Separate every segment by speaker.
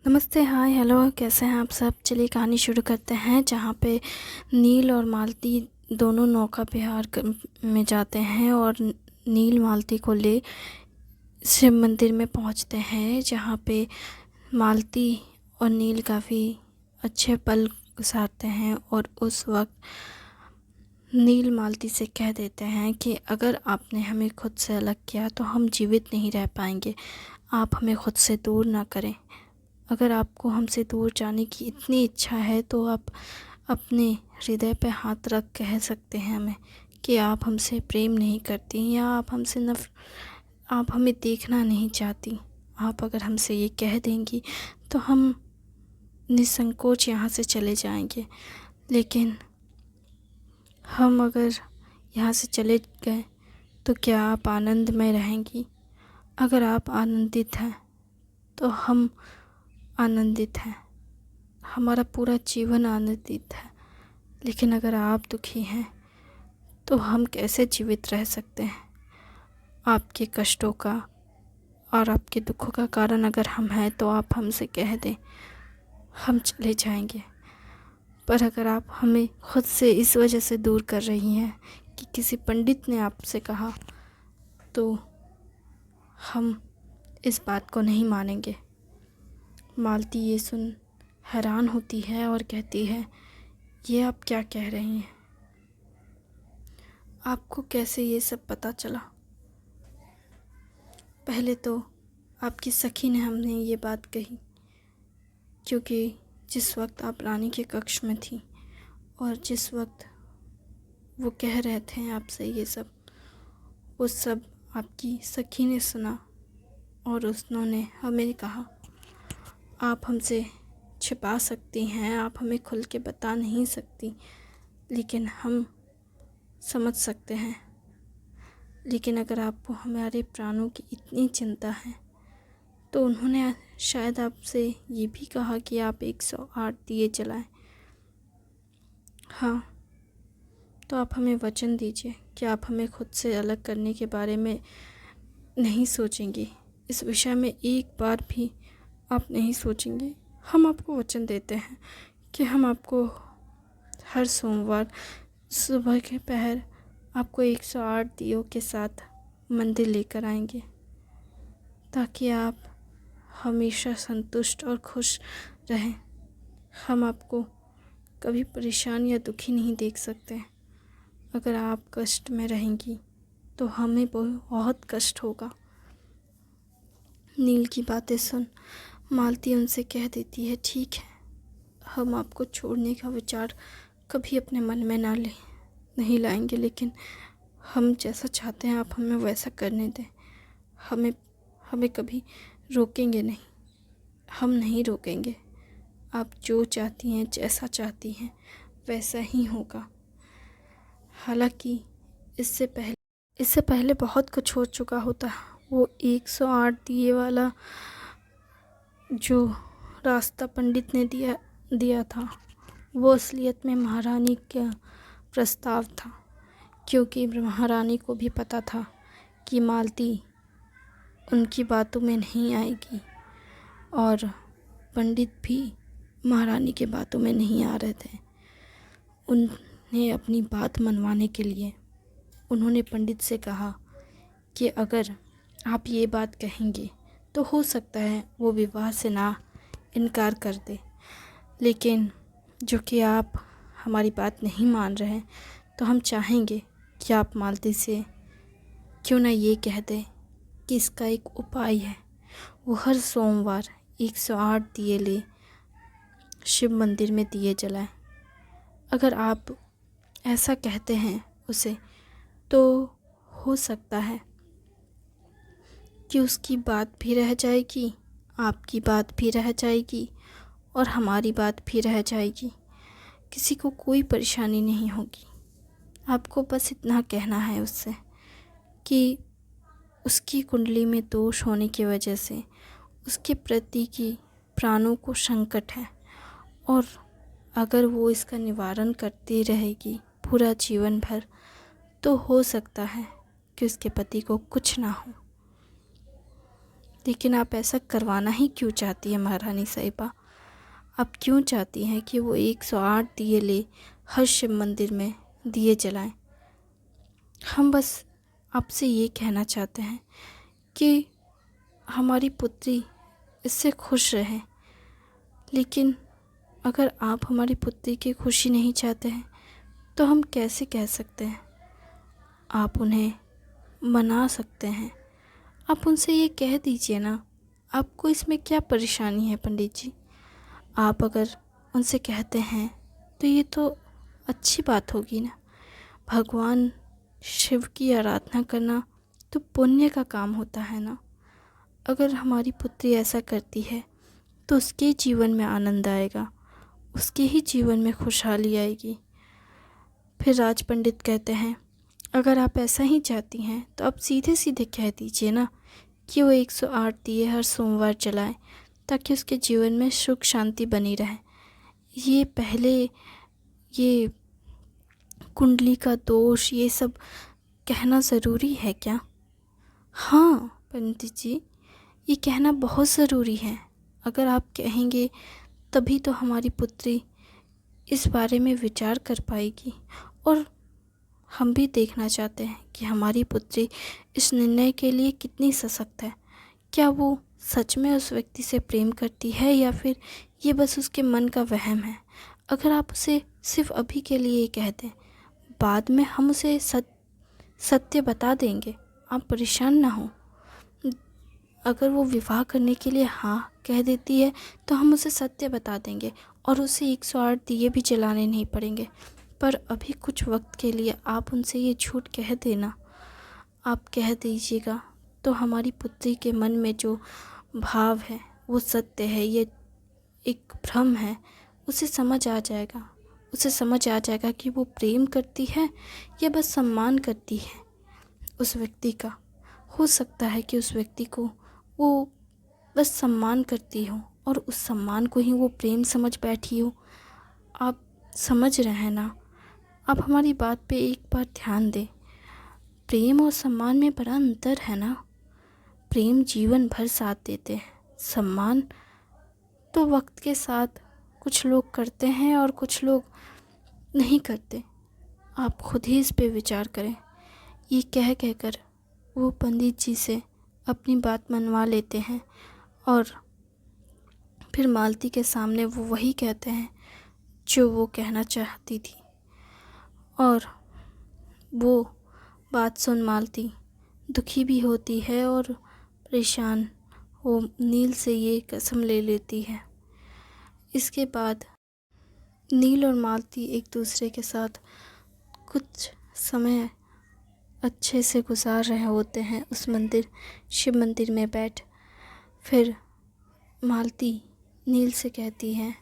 Speaker 1: नमस्ते, हाय, हेलो, कैसे हैं आप सब। चलिए कहानी शुरू करते हैं। जहाँ पे नील और मालती दोनों नौका विहार में जाते हैं और नील मालती को ले शिव मंदिर में पहुँचते हैं, जहाँ पे मालती और नील काफ़ी अच्छे पल गुजारते हैं। और उस वक्त नील मालती से कह देते हैं कि अगर आपने हमें खुद से अलग किया तो हम जीवित नहीं रह पाएंगे। आप हमें खुद से दूर ना करें। अगर आपको हमसे दूर जाने की इतनी इच्छा है तो आप अपने हृदय पे हाथ रख कह सकते हैं हमें कि आप हमसे प्रेम नहीं करती या आप हमें देखना नहीं चाहती। आप अगर हमसे ये कह देंगी तो हम निसंकोच यहाँ से चले जाएंगे। लेकिन हम अगर यहाँ से चले गए तो क्या आप आनंद में रहेंगी? अगर आप आनंदित हैं तो हम आनंदित हैं, हमारा पूरा जीवन आनंदित है। लेकिन अगर आप दुखी हैं तो हम कैसे जीवित रह सकते हैं? आपके कष्टों का और आपके दुखों का कारण अगर हम हैं तो आप हमसे कह दें, हम चले जाएंगे। पर अगर आप हमें खुद से इस वजह से दूर कर रही हैं कि किसी पंडित ने आपसे कहा, तो हम इस बात को नहीं मानेंगे। मालती ये सुन हैरान होती है और कहती है, ये आप क्या कह रही हैं? आपको कैसे ये सब पता चला? पहले तो आपकी सखी ने हमने ये बात कही, क्योंकि जिस वक्त आप रानी के कक्ष में थी और जिस वक्त वो कह रहे थे आपसे ये सब, वो सब आपकी सखी ने सुना और उन्होंने हमें कहा, आप हमसे छिपा सकती हैं, आप हमें खुल के बता नहीं सकती, लेकिन हम समझ सकते हैं। लेकिन अगर आपको हमारे प्राणों की इतनी चिंता है तो उन्होंने शायद आपसे ये भी कहा कि आप 108 दिए जलाएं। हाँ, तो आप हमें वचन दीजिए कि आप हमें खुद से अलग करने के बारे में नहीं सोचेंगे, इस विषय में एक बार भी आप नहीं सोचेंगे। हम आपको वचन देते हैं कि हम आपको हर सोमवार सुबह के पहर आपको 108 दियों के साथ मंदिर लेकर आएंगे, ताकि आप हमेशा संतुष्ट और खुश रहें। हम आपको कभी परेशान या दुखी नहीं देख सकते। अगर आप कष्ट में रहेंगी तो हमें बहुत कष्ट होगा। नील की बातें सुन मालती उनसे कह देती है, ठीक है, हम आपको छोड़ने का विचार कभी अपने मन में नहीं लाएंगे, लेकिन हम जैसा चाहते हैं आप हमें वैसा करने दें। हमें कभी रोकेंगे नहीं, हम नहीं रोकेंगे। आप जो चाहती हैं, जैसा चाहती हैं, वैसा ही होगा। हालांकि इससे पहले बहुत कुछ हो चुका होता। वो 108 दिए वाला जो रास्ता पंडित ने दिया था, वो असलियत में महारानी का प्रस्ताव था, क्योंकि महारानी को भी पता था कि मालती उनकी बातों में नहीं आएगी और पंडित भी महारानी के बातों में नहीं आ रहे थे। उन्हें अपनी बात मनवाने के लिए उन्होंने पंडित से कहा कि अगर आप ये बात कहेंगे तो हो सकता है वो विवाह से ना इनकार कर दे, लेकिन जो कि आप हमारी बात नहीं मान रहे हैं, तो हम चाहेंगे कि आप मालती से क्यों ना ये कह दें कि इसका एक उपाय है। वो हर सोमवार 108 दिए ले शिव मंदिर में दिए जलाएं। अगर आप ऐसा कहते हैं उसे, तो हो सकता है कि उसकी बात भी रह जाएगी, आपकी बात भी रह जाएगी और हमारी बात भी रह जाएगी। किसी को कोई परेशानी नहीं होगी। आपको बस इतना कहना है उससे कि उसकी कुंडली में दोष होने की वजह से उसके प्रति की प्राणों को संकट है, और अगर वो इसका निवारण करती रहेगी पूरा जीवन भर, तो हो सकता है कि उसके पति को कुछ ना हो। लेकिन आप ऐसा करवाना ही क्यों चाहती हैं महारानी साहिबा? आप क्यों चाहती हैं कि वो 108 दिए ले हर शिव मंदिर में दिए जलाएं? हम बस आपसे ये कहना चाहते हैं कि हमारी पुत्री इससे खुश रहे। लेकिन अगर आप हमारी पुत्री की खुशी नहीं चाहते हैं तो हम कैसे कह सकते हैं? आप उन्हें मना सकते हैं। आप उनसे ये कह दीजिए ना, आपको इसमें क्या परेशानी है पंडित जी? आप अगर उनसे कहते हैं तो ये तो अच्छी बात होगी ना। भगवान शिव की आराधना करना तो पुण्य का काम होता है ना। अगर हमारी पुत्री ऐसा करती है तो उसके जीवन में आनंद आएगा, उसके ही जीवन में खुशहाली आएगी। फिर राज पंडित कहते हैं, अगर आप ऐसा ही चाहती हैं तो आप सीधे सीधे कह दीजिए ना कि वो 108 दिए हर सोमवार जलाए, ताकि उसके जीवन में सुख शांति बनी रहे। ये पहले ये कुंडली का दोष ये सब कहना ज़रूरी है क्या? हाँ पंडित जी, ये कहना बहुत ज़रूरी है। अगर आप कहेंगे तभी तो हमारी पुत्री इस बारे में विचार कर पाएगी। और हम भी देखना चाहते हैं कि हमारी पुत्री इस निर्णय के लिए कितनी सशक्त है। क्या वो सच में उस व्यक्ति से प्रेम करती है या फिर ये बस उसके मन का वहम है? अगर आप उसे सिर्फ अभी के लिए कह दें, बाद में हम उसे सत्य बता देंगे, आप परेशान ना हो। अगर वो विवाह करने के लिए हाँ कह देती है तो हम उसे सत्य बता देंगे और उसे 108 दिए भी जलाने नहीं पड़ेंगे। पर अभी कुछ वक्त के लिए आप उनसे ये झूठ कह देना। आप कह दीजिएगा तो हमारी पुत्री के मन में जो भाव है वो सत्य है, ये एक भ्रम है, उसे समझ आ जाएगा। उसे समझ आ जाएगा कि वो प्रेम करती है या बस सम्मान करती है उस व्यक्ति का। हो सकता है कि उस व्यक्ति को वो बस सम्मान करती हो और उस सम्मान को ही वो प्रेम समझ बैठी हो। आप समझ रहे हैं ना? आप हमारी बात पे एक बार ध्यान दें। प्रेम और सम्मान में बड़ा अंतर है ना। प्रेम जीवन भर साथ देते हैं, सम्मान तो वक्त के साथ कुछ लोग करते हैं और कुछ लोग नहीं करते। आप खुद ही इस पे विचार करें। ये कह कहकर वो पंडित जी से अपनी बात मनवा लेते हैं और फिर मालती के सामने वो वही कहते हैं जो वो कहना चाहती थी। और वो बात सुन मालती दुखी भी होती है और परेशान वो नील से ये कसम ले लेती है। इसके बाद नील और मालती एक दूसरे के साथ कुछ समय अच्छे से गुजार रहे होते हैं उस शिव मंदिर में बैठ। फिर मालती नील से कहती है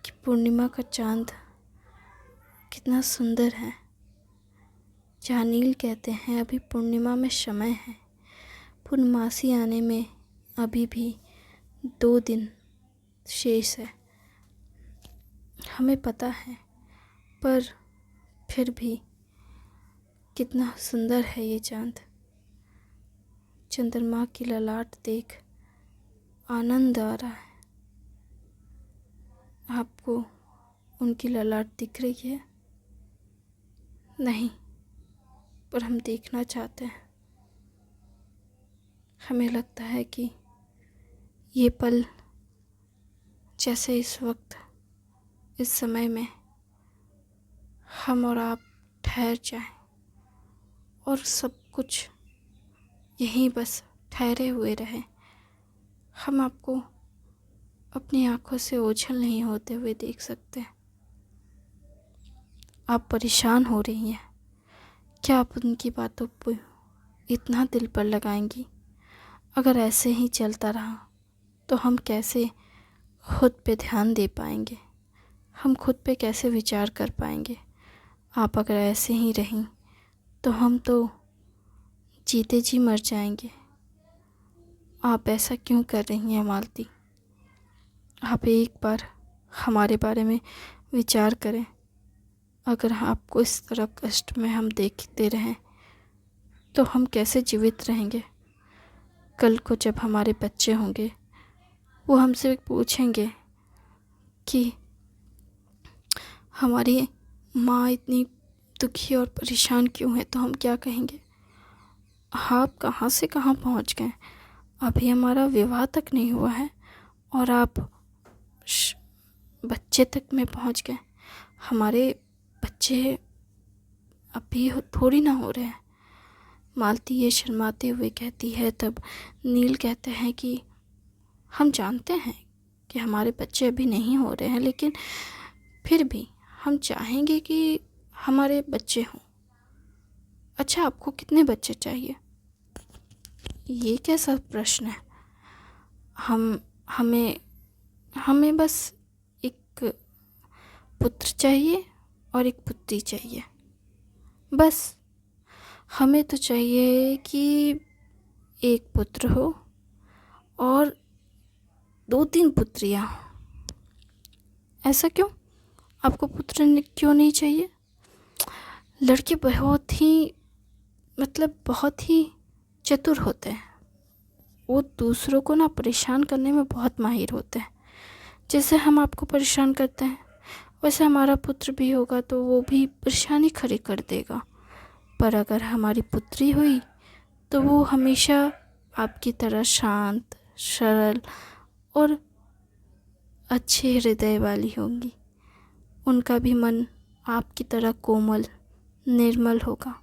Speaker 1: कि पूर्णिमा का चांद कितना सुंदर है। जहाँ नील कहते हैं अभी पूर्णिमा में समय है, पूर्णमासी आने में अभी भी 2 दिन शेष है। हमें पता है, पर फिर भी कितना सुंदर है ये चांद। चंद्रमा की ललाट देख आनंद आ रहा है। आपको उनकी ललाट दिख रही है? नहीं, पर हम देखना चाहते हैं। हमें लगता है कि ये पल जैसे इस वक्त इस समय में हम और आप ठहर जाएं और सब कुछ यहीं बस ठहरे हुए रहे। हम आपको अपनी आंखों से ओझल नहीं होते हुए देख सकते। आप परेशान हो रही हैं। क्या आप उनकी बातों पर इतना दिल पर लगाएंगी? अगर ऐसे ही चलता रहा तो हम कैसे खुद पे ध्यान दे पाएंगे? हम खुद पे कैसे विचार कर पाएंगे? आप अगर ऐसे ही रहीं तो हम तो जीते जी मर जाएंगे। आप ऐसा क्यों कर रही हैं मालती? आप एक बार हमारे बारे में विचार करें। अगर आपको इस तरह कष्ट में हम देखते रहें तो हम कैसे जीवित रहेंगे? कल को जब हमारे बच्चे होंगे वो हमसे पूछेंगे कि हमारी माँ इतनी दुखी और परेशान क्यों है, तो हम क्या कहेंगे? आप कहाँ से कहाँ पहुँच गए, अभी हमारा विवाह तक नहीं हुआ है और आप बच्चे तक में पहुँच गए। हमारे बच्चे अभी थोड़ी ना हो रहे हैं। मालती ये शर्माते हुए कहती है। तब नील कहते हैं कि हम जानते हैं कि हमारे बच्चे अभी नहीं हो रहे हैं, लेकिन फिर भी हम चाहेंगे कि हमारे बच्चे हों। अच्छा, आपको कितने बच्चे चाहिए? ये कैसा प्रश्न है? हमें बस एक पुत्र चाहिए और एक पुत्री चाहिए, बस। हमें तो चाहिए कि एक पुत्र हो और 2-3 पुत्रियाँ हों। ऐसा क्यों? आपको पुत्र क्यों नहीं चाहिए? लड़के बहुत ही चतुर होते हैं। वो दूसरों को ना परेशान करने में बहुत माहिर होते हैं। जैसे हम आपको परेशान करते हैं, वैसे हमारा पुत्र भी होगा तो वो भी परेशानी खड़ी कर देगा। पर अगर हमारी पुत्री हुई तो वो हमेशा आपकी तरह शांत, सरल और अच्छे हृदय वाली होंगी। उनका भी मन आपकी तरह कोमल, निर्मल होगा।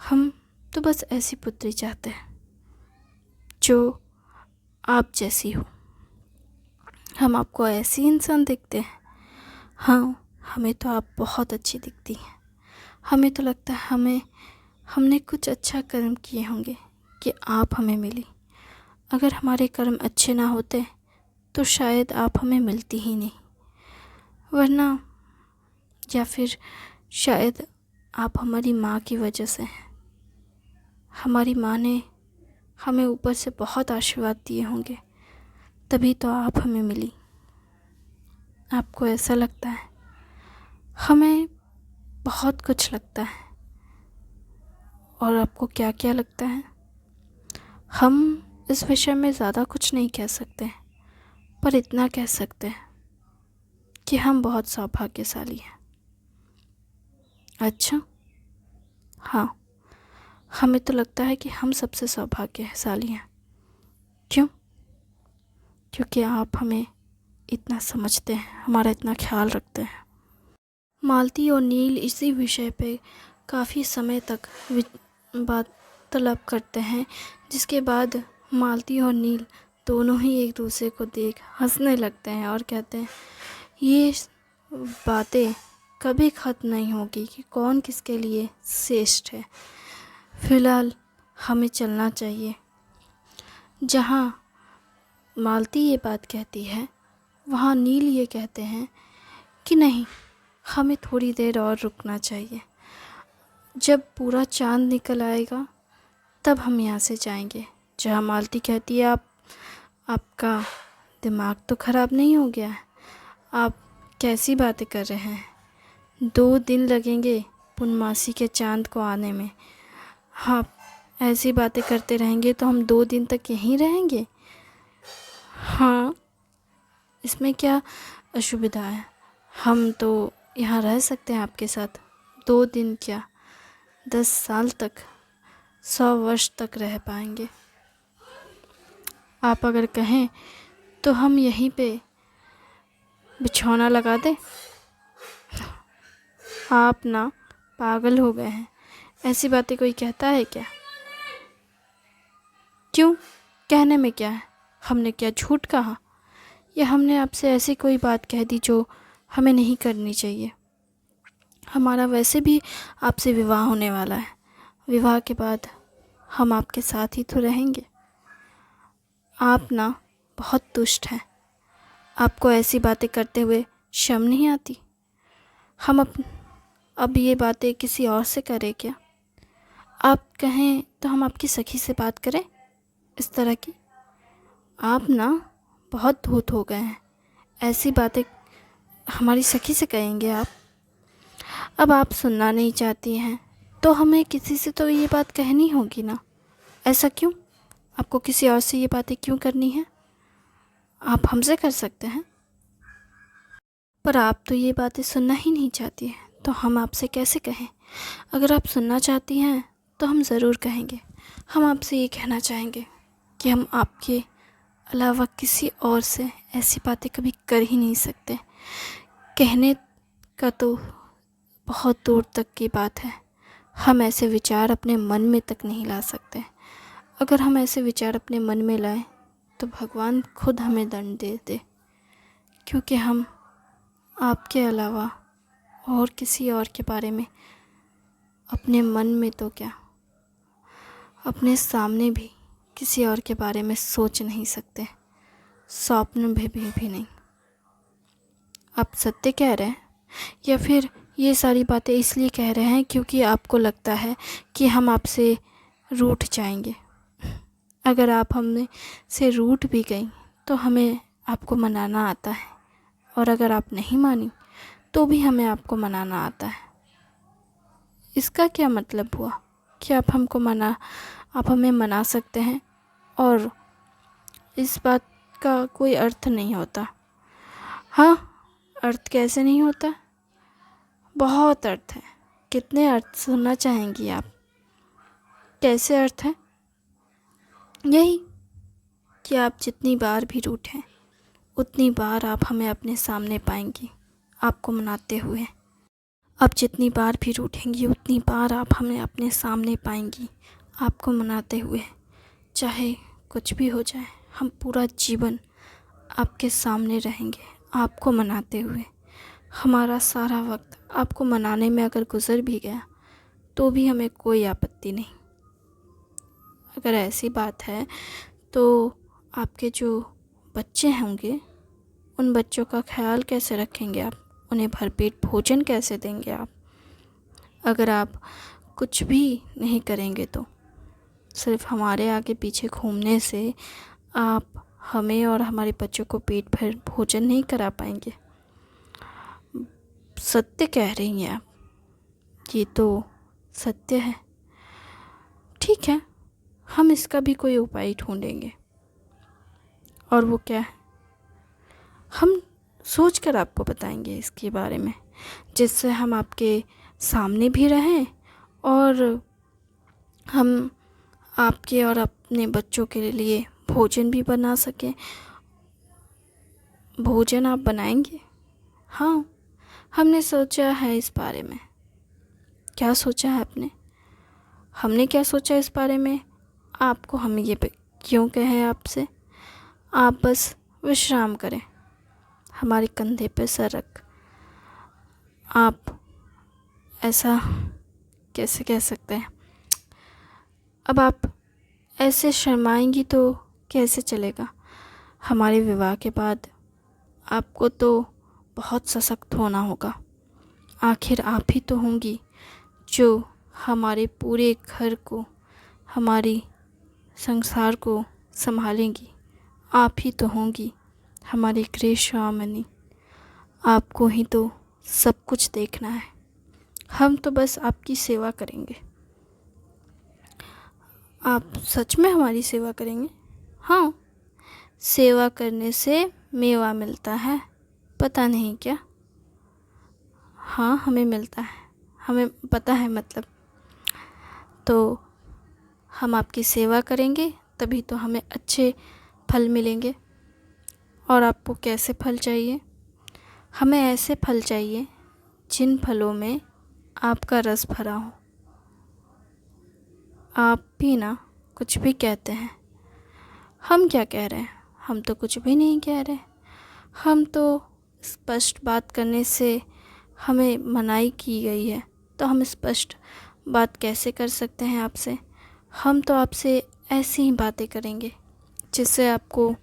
Speaker 1: हम तो बस ऐसी पुत्री चाहते हैं जो आप जैसी हो। हम आपको ऐसी इंसान दिखते हैं। हाँ, हमें तो आप बहुत अच्छी दिखती हैं। हमें तो लगता है हमने कुछ अच्छा कर्म किए होंगे कि आप हमें मिली। अगर हमारे कर्म अच्छे ना होते तो शायद आप हमें मिलती ही नहीं, वरना या फिर शायद आप हमारी माँ की वजह से हैं। हमारी माँ ने हमें ऊपर से बहुत आशीर्वाद दिए होंगे, तभी तो आप हमें मिली। आपको ऐसा लगता है? हमें बहुत कुछ लगता है। और आपको क्या क्या लगता है? हम इस विषय में ज़्यादा कुछ नहीं कह सकते, पर इतना कह सकते हैं कि हम बहुत सौभाग्यशाली हैं। अच्छा, हाँ, हमें तो लगता है कि हम सबसे सौभाग्यशाली हैं। क्यों? क्योंकि आप हमें इतना समझते हैं, हमारा इतना ख्याल रखते हैं। मालती और नील इसी विषय पे काफ़ी समय तक वार्तालाप करते हैं, जिसके बाद मालती और नील दोनों ही एक दूसरे को देख हंसने लगते हैं और कहते हैं, ये बातें कभी ख़त्म नहीं होगी कि कौन किसके लिए श्रेष्ठ है। फ़िलहाल हमें चलना चाहिए। जहाँ मालती ये बात कहती है, वहाँ नील ये कहते हैं कि नहीं, हमें थोड़ी देर और रुकना चाहिए। जब पूरा चाँद निकल आएगा तब हम यहाँ से जाएंगे। जहाँ मालती कहती है, आपका दिमाग तो ख़राब नहीं हो गया है? आप कैसी बातें कर रहे हैं? 2 दिन लगेंगे पूर्णमासी के चाँद को आने में। हाँ, ऐसी बातें करते रहेंगे तो हम 2 दिन तक यहीं रहेंगे। हाँ, इसमें क्या असुविधा है? हम तो यहाँ रह सकते हैं आपके साथ। 2 दिन क्या, 10 साल तक, 100 वर्ष तक रह पाएंगे। आप अगर कहें तो हम यहीं पे बिछौना लगा दें। आप ना पागल हो गए हैं, ऐसी बातें कोई कहता है क्या? क्यों? कहने में क्या है? हमने क्या झूठ कहा, या हमने आपसे ऐसी कोई बात कह दी जो हमें नहीं करनी चाहिए? हमारा वैसे भी आपसे विवाह होने वाला है। विवाह के बाद हम आपके साथ ही तो रहेंगे। आप ना बहुत दुष्ट हैं। आपको ऐसी बातें करते हुए शर्म नहीं आती? हम अब ये बातें किसी और से करें क्या? आप कहें तो हम आपकी सखी से बात करें इस तरह की? आप ना बहुत धूर्त हो गए हैं। ऐसी बातें हमारी सखी से कहेंगे आप? अब आप सुनना नहीं चाहती हैं तो हमें किसी से तो ये बात कहनी होगी ना। ऐसा क्यों? आपको किसी और से ये बातें क्यों करनी है? आप हमसे कर सकते हैं। पर आप तो ये बातें सुनना ही नहीं चाहती हैं, तो हम आपसे कैसे कहें? अगर आप सुनना चाहती हैं तो हम ज़रूर कहेंगे। हम आपसे ये कहना चाहेंगे कि हम आपके अलावा किसी और से ऐसी बातें कभी कर ही नहीं सकते। कहने का तो बहुत दूर तक की बात है, हम ऐसे विचार अपने मन में तक नहीं ला सकते। अगर हम ऐसे विचार अपने मन में लाएं तो भगवान खुद हमें दंड दे दे, क्योंकि हम आपके अलावा और किसी और के बारे में अपने मन में तो क्या, अपने सामने भी किसी और के बारे में सोच नहीं सकते, स्वप्न में भी नहीं। आप सत्य कह रहे हैं या फिर ये सारी बातें इसलिए कह रहे हैं क्योंकि आपको लगता है कि हम आपसे रूठ जाएंगे? अगर आप हमने से रूठ भी गई तो हमें आपको मनाना आता है, और अगर आप नहीं मानी तो भी हमें आपको मनाना आता है। इसका क्या मतलब हुआ कि आप हमें मना सकते हैं और इस बात का कोई अर्थ नहीं होता? हाँ, अर्थ कैसे नहीं होता? बहुत अर्थ है। कितने अर्थ सुनना चाहेंगी आप? कैसे अर्थ है? यही कि आप जितनी बार भी रूठें उतनी बार आप हमें अपने सामने पाएंगी आपको मनाते हुए। आप जितनी बार भी रूठेंगी उतनी बार आप हमें अपने सामने पाएंगी आपको मनाते हुए। चाहे कुछ भी हो जाए, हम पूरा जीवन आपके सामने रहेंगे आपको मनाते हुए। हमारा सारा वक्त आपको मनाने में अगर गुजर भी गया तो भी हमें कोई आपत्ति नहीं। अगर ऐसी बात है तो आपके जो बच्चे होंगे उन बच्चों का ख्याल कैसे रखेंगे आप? उन्हें भरपेट भोजन कैसे देंगे आप? अगर आप कुछ भी नहीं करेंगे तो सिर्फ हमारे आगे पीछे घूमने से आप हमें और हमारे बच्चों को पेट भर भोजन नहीं करा पाएंगे। सत्य कह रही हैं आप, ये तो सत्य है। ठीक है, हम इसका भी कोई उपाय ढूंढेंगे। और वो क्या है, हम सोच कर आपको बताएंगे इसके बारे में, जिससे हम आपके सामने भी रहें और हम आपके और अपने बच्चों के लिए भोजन भी बना सकें। भोजन आप बनाएंगे? हाँ, हमने सोचा है इस बारे में। क्या सोचा है आपने? हमने क्या सोचा इस बारे में? आपको हम ये क्यों कहें आपसे? आप बस विश्राम करें, हमारे कंधे पे सर रख। आप ऐसा कैसे कह सकते हैं? अब आप ऐसे शर्माएंगी तो कैसे चलेगा? हमारे विवाह के बाद आपको तो बहुत सशक्त होना होगा। आखिर आप ही तो होंगी जो हमारे पूरे घर को, हमारी संसार को संभालेंगी। आप ही तो होंगी हमारी गृह स्वामिनी। आपको ही तो सब कुछ देखना है, हम तो बस आपकी सेवा करेंगे। आप सच में हमारी सेवा करेंगे? हाँ, सेवा करने से मेवा मिलता है, पता नहीं क्या? हाँ, हमें मिलता है, हमें पता है। मतलब तो हम आपकी सेवा करेंगे तभी तो हमें अच्छे फल मिलेंगे। और आपको कैसे फल चाहिए? हमें ऐसे फल चाहिए जिन फलों में आपका रस भरा हो। आप भी ना कुछ भी कहते हैं। हम क्या कह रहे हैं? हम तो कुछ भी नहीं कह रहे। हम तो स्पष्ट बात करने से हमें मनाही की गई है, तो हम स्पष्ट बात कैसे कर सकते हैं आपसे? हम तो आपसे ऐसी ही बातें करेंगे जिससे आपको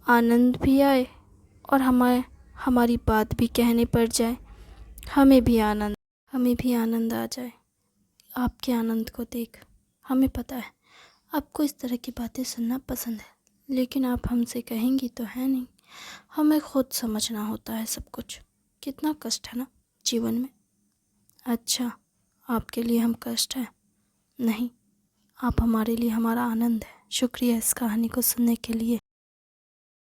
Speaker 1: आनंद भी आए और हमारी बात भी कहने पड़ जाए। हमें भी आनंद आ जाए आपके आनंद को देख। हमें पता है आपको इस तरह की बातें सुनना पसंद है, लेकिन आप हमसे कहेंगी तो है नहीं। हमें खुद समझना होता है सब कुछ। कितना कष्ट है ना जीवन में। अच्छा, आपके लिए हम कष्ट है? नहीं, आप हमारे लिए हमारा आनंद है। शुक्रिया इस कहानी को सुनने के लिए।